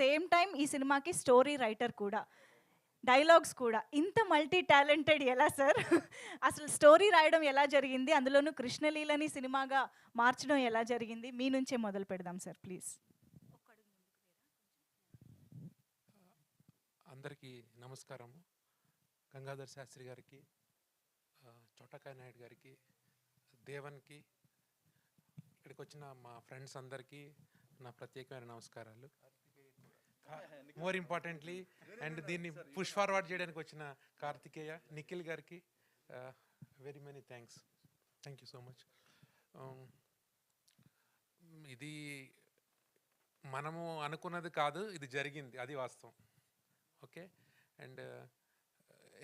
Same time ఈ సినిమాకి story writer కూడా. డైలాగ్స్ కూడా. ఇంత మల్టీ టాలెంటెడ్ ఎలా సార్? అసలు స్టోరీ రాయడం ఎలా జరిగింది? అందులోనూ 'కృష్ణలీలని' సినిమాగా మార్చడం ఎలా జరిగింది? మీ నుంచే మొదలు పెడదాం సార్ ప్లీజ్. అందరికీ నమస్కారము. గంగాధర్ శాస్త్రి గారికి, చోటకాయ నాయుడు గారికి, దేవన్కి, ఇక్కడికి వచ్చిన మా ఫ్రెండ్స్ అందరికీ నా ప్రత్యేకమైన నమస్కారాలు. మోర్ ఇంపార్టెంట్లీ అండ్ దీన్ని పుష్ ఫార్వర్డ్ చేయడానికి వచ్చిన కార్తికేయ, నిఖిల్ గారికి very many thanks. Thank you so much. ఇది మనము అనుకున్నది కాదు, ఇది జరిగింది, అది వాస్తవం. Okay, and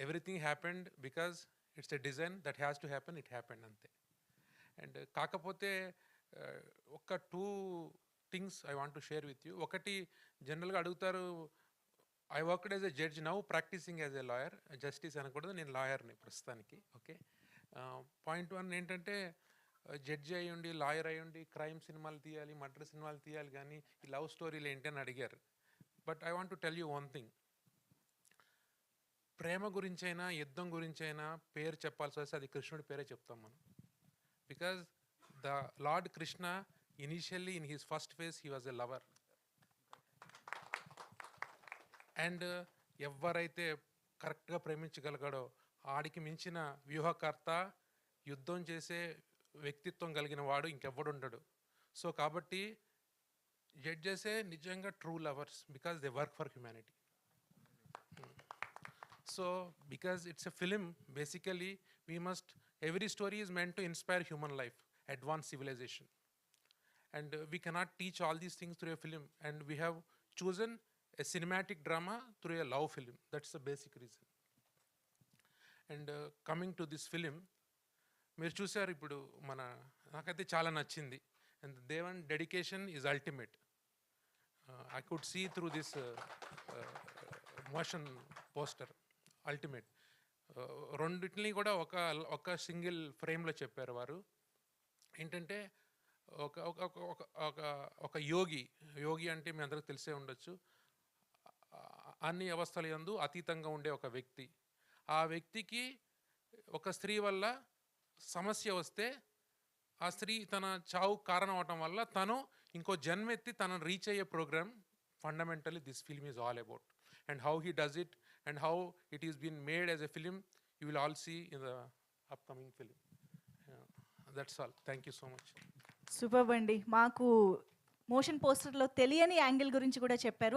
everything happened because it's a design that has to happen, it happened అంతే. అండ్ కాకపోతే ఒక two things I want to share with you. ఒకటి, జనరల్గా అడుగుతారు, I worked as a judge, now practising as a lawyer. Justice అనకూడదు, నేను లాయర్ని ప్రస్తుతానికి. ఓకే, పాయింట్ వన్ ఏంటంటే, జడ్జి అయ్యుండి, లాయర్ అయ్యుండి, క్రైమ్ సినిమాలు తీయాలి, మర్డర్ సినిమాలు తీయాలి, కానీ ఈ లవ్ స్టోరీలు ఏంటి అని అడిగారు. But I want to tell you one thing. ప్రేమ గురించైనా, యుద్ధం గురించైనా పేరు చెప్పాల్సి వస్తే అది కృష్ణుడి పేరే చెప్తాం మనం. Because the lord Krishna initially in his first phase he was a lover. And ఎవరైతే కరెక్ట్గా ప్రేమించగలిగాడో ఆడికి మించిన వ్యూహకర్త, యుద్ధం చేసే వ్యక్తిత్వం కలిగిన వాడు ఇంకెవ్వడుండడు. సో కాబట్టి జడ్జెసే నిజంగా true lovers, because they work for humanity. So because it's a film, basically every story is meant to inspire human life, advanced civilization, and we cannot teach all these things through a film, and we have chosen a cinematic drama through a love film. That's the basic reason. And coming to this film, మీరు చూసారు ఇప్పుడు, నాకైతే చాలా నచ్చింది. And Devan dedication is ultimate. I could see through this motion poster, ultimate. రెండింటిని కూడా ఒక single ఫ్రేమ్లో చెప్పారు వారు. ఏంటంటే ఒక యోగి అంటే మీ అందరికి తెలిసే ఉండొచ్చు. అన్ని అవస్థల యందు అతీతంగా ఉండే ఒక వ్యక్తి. ఆ వ్యక్తికి ఒక స్త్రీ వల్ల సమస్య వస్తే, ఆ స్త్రీ తన చావు కారణం అవటం వల్ల తను ఇంకో జన్మెత్తి తనను రీచ్ అయ్యే programme fundamentally this film is all about. And how he does it and how it is been made as a film, you will all see in the upcoming film. That's all. Thank you so much. Superb అండి. మాకు motion పోస్టర్లో తెలియని angle గురించి కూడా చెప్పారు.